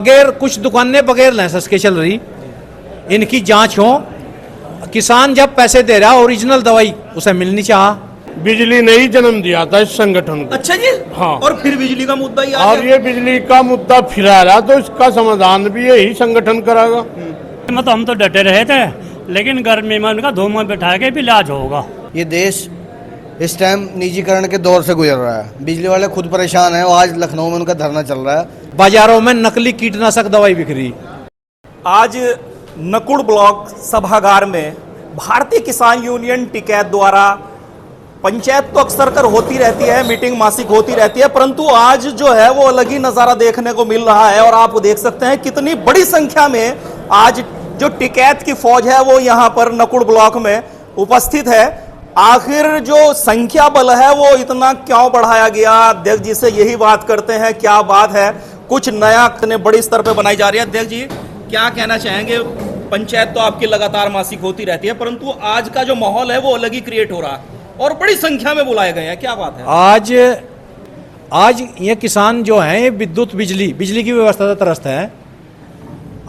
बगैर कुछ दुकानें बगैर लाइसेंस के चल रही, इनकी जांच हो। किसान जब पैसे दे रहा ओरिजिनल दवाई उसे मिलनी चाह। बिजली ने ही जन्म दिया था इस संगठन को। अच्छा जी। हाँ। और फिर बिजली का मुद्दा ही आ और गया। ये बिजली का मुद्दा फिरा रहा, तो इसका समाधान भी यही संगठन करागा। मतलब हम तो डटे रहे थे, लेकिन गर्मी में उनका धूम बैठा के भी इलाज होगा। ये देश इस टाइम निजीकरण के दौर से गुजर रहा है। बिजली वाले खुद परेशान हैं। आज लखनऊ में उनका धरना चल रहा है। बाजारों में नकली कीटनाशक दवाई बिक रही। आज नकुड़ ब्लॉक सभागार में भारतीय किसान यूनियन टिकैत द्वारा पंचायत तो अक्सर कर होती रहती है, मीटिंग मासिक होती रहती है, परंतु आज जो है वो अलग ही नजारा देखने को मिल रहा है। और आप देख सकते हैं कितनी बड़ी संख्या में आज जो टिकैत की फौज है वो यहाँ पर नकुड़ ब्लॉक में उपस्थित है। आखिर जो संख्या बल है वो इतना क्यों बढ़ाया गया, अध्यक्ष जी से यही बात करते हैं। क्या बात है, कुछ नया बड़ी स्तर पे बनाई जा रही है। अध्यक्ष जी क्या कहना चाहेंगे? पंचायत तो आपकी लगातार मासिक होती रहती है, परंतु आज का जो माहौल है वो अलग ही क्रिएट हो रहा है और बड़ी संख्या में बुलाए गए हैं, क्या बात है? आज ये किसान जो हैं ये विद्युत बिजली की व्यवस्था त्रस्त है।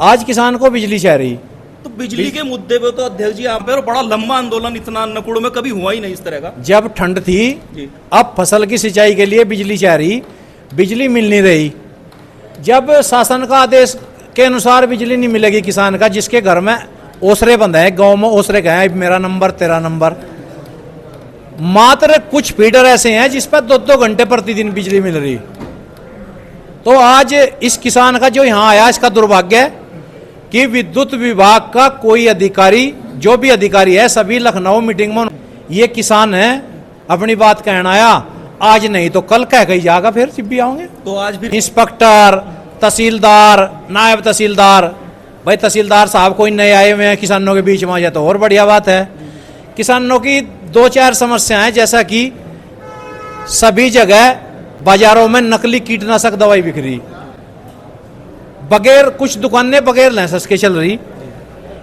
आज किसान को बिजली चाह रही। तो बिजली के मुद्दे पे तो अध्यक्ष जी यहाँ पे और बड़ा लंबा आंदोलन इतना नकुड़ में कभी हुआ ही नहीं इस तरह का। जब ठंड थी जी। अब फसल की सिंचाई के लिए बिजली चाह रही, बिजली मिल नहीं रही। जब शासन का आदेश के अनुसार बिजली नहीं मिलेगी किसान का, जिसके घर में ओसरे बंद है, गांव में ओसरे गए, मेरा नंबर तेरा नंबर, मात्र कुछ फीडर ऐसे हैं जिस पर 2-2 घंटे प्रतिदिन बिजली मिल रही। तो आज इस किसान का जो यहाँ आया, इसका दुर्भाग्य है कि विद्युत विभाग का कोई अधिकारी, जो भी अधिकारी है, सभी लखनऊ मीटिंग में ये किसान है अपनी बात कहना आया। आज नहीं तो कल कह गई जाएगा, फिर जब भी आओगे तो आज भी इंस्पेक्टर, तहसीलदार, नायब तहसीलदार, भाई तहसीलदार साहब कोई नए आए हुए हैं किसानों के बीच में आ जाए तो और बढ़िया बात है। किसानों की 2-4 समस्याएं, जैसा कि सभी जगह बाजारों में नकली कीटनाशक दवाई बिक रही, बगैर कुछ दुकानें बगैर लाइसेंस के चल रही,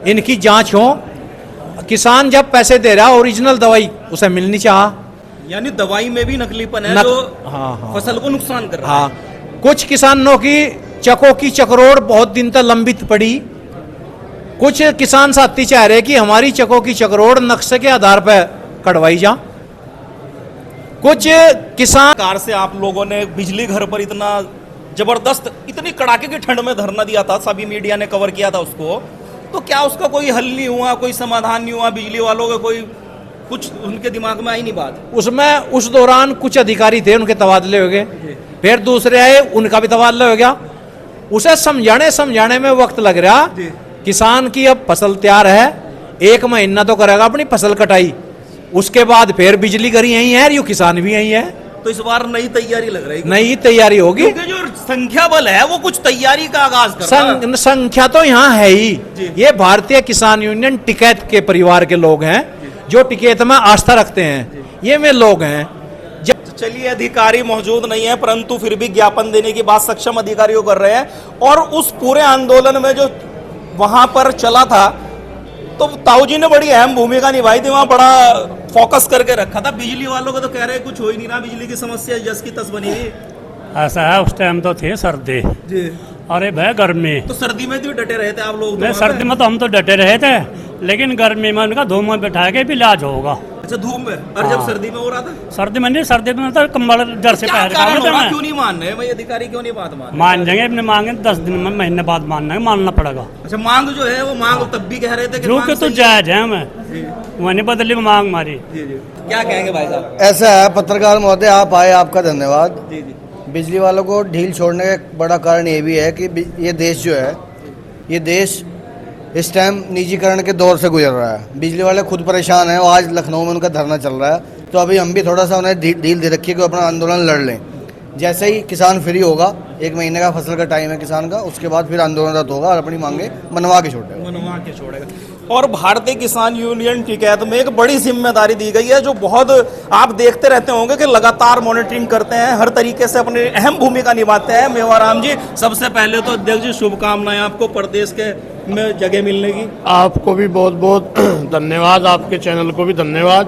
इनकी जांच हो। किसान जब पैसे दे रहा ओरिजिनल दवाई उसे मिलनी चाह। यानी दवाई में भी नकलीपन है जो फसल को नुकसान कर रहा है। हाँ, कुछ किसानों की चकों की चकरोड़ बहुत दिन तक लंबित पड़ी। कुछ किसान साथी चाह रहे कि हमारी चकों की चकरोड़ नक्शे के आधार पर कटवाई जा। कुछ किसान कार से आप लोगों ने बिजली घर पर इतना जबरदस्त, इतनी कड़ाके की ठंड में धरना दिया था, सभी मीडिया ने कवर किया था उसको, तो क्या उसका कोई हल नहीं हुआ, कोई समाधान नहीं हुआ? बिजली वालों के कोई कुछ उनके दिमाग में आई नहीं बात? उसमें उस दौरान कुछ अधिकारी थे, उनके तबादले हो गए, फिर दूसरे आए, उनका भी तबादला हो गया। उसे समझाने में वक्त लग रहा। किसान की अब फसल तैयार है, 1 महीना तो करेगा अपनी फसल कटाई, उसके बाद फिर बिजली करी यही है, यो किसान भी यही है। तो इस बार नई तैयारी लग रही है, नई तैयारी होगी, क्योंकि जो संख्या बल है वो कुछ तैयारी का आगाज कर रहा है। संख्या तो यहाँ है ही। ये भारतीय किसान यूनियन टिकैत के परिवार के लोग हैं, जो टिकैत में आस्था रखते हैं, ये में लोग हैं। चलिए, अधिकारी मौजूद नहीं है, परंतु फिर भी ज्ञापन देने की बात सक्षम अधिकारियों कर रहे हैं। और उस पूरे आंदोलन में जो वहां पर चला था, तो ताऊ जी ने बड़ी अहम भूमिका निभाई थी, वहां बड़ा फोकस करके रखा था। बिजली वालों को तो कह रहे कुछ हो ही नहीं रहा, बिजली की समस्या जस की तस बनी हुई। ऐसा है, उस टाइम तो थे सर्दी, अरे भाई गर्मी। तो सर्दी में तो डटे रहे थे आप लोग? नहीं, सर्दी में तो हम तो डटे रहे थे, लेकिन गर्मी में उनका धूम में बैठा के भी इलाज होगा। अच्छा, धूप में? और जब सर्दी में हो रहा था? सर्दी में नहीं, सर्दी में तो कंबल जर से पहन क्यों नहीं मान रहे भाई अधिकारी, क्यों नहीं बात मान जाएंगे? अपने मांगे 10 दिन में, महीने बाद मानना पड़ेगा। अच्छा, मांग जो है वो मांग तब भी कह रहे थे जो कि तो जायज है, हमें वह नहीं बदली मांग मारी। क्या कहेंगे भाई साहब? ऐसा है पत्रकार महोदय, आप आए, आपका धन्यवाद। बिजली वालों को ढील छोड़ने का एक बड़ा कारण ये भी है कि ये देश जो है, ये देश इस टाइम निजीकरण के दौर से गुजर रहा है। बिजली वाले खुद परेशान हैं। आज लखनऊ में उनका धरना चल रहा है, तो अभी हम भी थोड़ा सा उन्हें ढील दे रखी है कि अपना आंदोलन लड़ लें। जैसे ही किसान फ्री होगा, 1 महीने का फसल का टाइम है किसान का, उसके बाद फिर आंदोलनरत होगा और अपनी मांगे मनवा के छोड़ेगा। और भारतीय किसान यूनियन टिकैत में एक बड़ी जिम्मेदारी दी गई है, जो बहुत आप देखते रहते होंगे कि लगातार मॉनिटरिंग करते हैं, हर तरीके से अपनी अहम भूमिका निभाते हैं। मेवाराम जी, सबसे पहले तो अध्यक्ष जी शुभकामनाएं आपको प्रदेश के में जगह मिलने की। आपको भी बहुत बहुत धन्यवाद, आपके चैनल को भी धन्यवाद।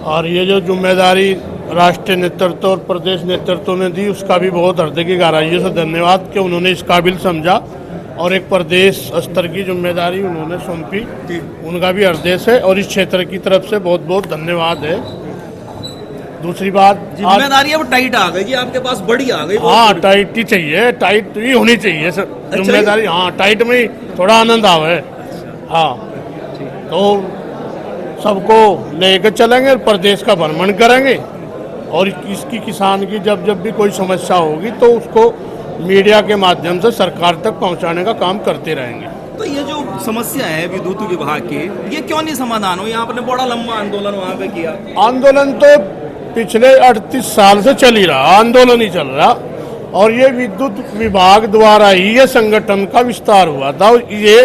और ये जो जिम्मेदारी राष्ट्रीय नेतृत्व और प्रदेश नेतृत्व ने दी, उसका भी बहुत हृदय की गहराइयों से धन्यवाद कि उन्होंने इस काबिल समझा और एक प्रदेश स्तर की जिम्मेदारी उन्होंने सौंपी, उनका भी हृदय से और इस क्षेत्र की तरफ से बहुत बहुत धन्यवाद है। दूसरी बात, जिम्मेदारी अब टाइट आ गई जी, आपके पास बड़ी आ गई। हाँ टाइट ही चाहिए, टाइट ही होनी चाहिए सर जिम्मेदारी। हाँ टाइट में ही थोड़ा आनंद आवे। हाँ तो सबको लेकर चलेंगे, प्रदेश का भ्रमण करेंगे और इसकी किसान की जब जब भी कोई समस्या होगी तो उसको मीडिया के माध्यम से सरकार तक पहुंचाने का काम करते रहेंगे। तो ये जो समस्या है विद्युत विभाग की, ये क्यों नहीं समाधान हुई? आपने बड़ा लंबा आंदोलन वहाँ पे किया। आंदोलन तो पिछले 38 साल से चल ही रहा, आंदोलन ही चल रहा और ये विद्युत विभाग द्वारा ही ये संगठन का विस्तार हुआ था। ये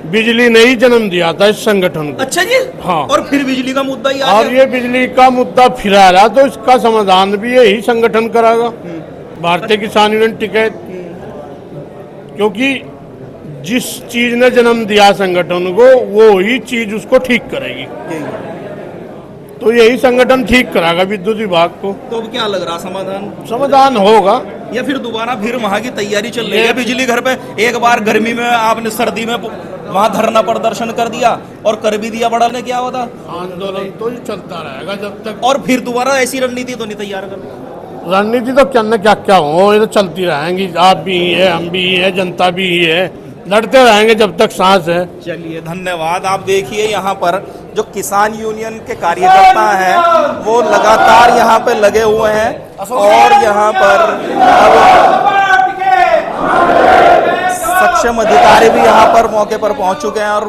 बिजली ने ही जन्म दिया था इस संगठन को। अच्छा जी। हाँ। और फिर बिजली का मुद्दा ही आ और गया। ये बिजली का मुद्दा फिर आ रहा, तो इसका समाधान भी यही संगठन करागा, भारतीय किसान यूनियन टिकैत। क्योंकि जिस चीज ने जन्म दिया संगठन को वो ही चीज उसको ठीक करेगी, तो यही संगठन ठीक कराएगा विद्युत विभाग को। तो अब क्या लग रहा समाधान होगा या फिर दोबारा फिर वहाँ की तैयारी चल रही है? बिजली घर पे एक बार गर्मी में आपने, सर्दी में वहाँ धरना प्रदर्शन कर दिया और कर भी दिया, बड़ा ने क्या होता? आंदोलन तो ही चलता रहेगा जब तक। और फिर दोबारा ऐसी रणनीति तो नहीं तैयार कर? रणनीति तो क्या क्या हो, ये तो चलती रहेंगी। आप भी है, हम भी है, जनता भी है, लड़ते रहेंगे जब तक सांस है। चलिए धन्यवाद। आप देखिए यहाँ पर जो किसान यूनियन के कार्यकर्ता हैं वो लगातार यहाँ पे लगे हुए हैं और यहाँ पर सक्षम अधिकारी भी यहाँ पर मौके पर पहुँच चुके हैं और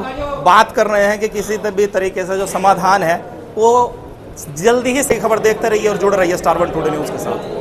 बात कर रहे हैं कि किसी भी तरीके से जो समाधान है वो जल्दी ही सही खबर देखते रहिए और जुड़ रहिए स्टार 1 टुडे न्यूज़ के साथ।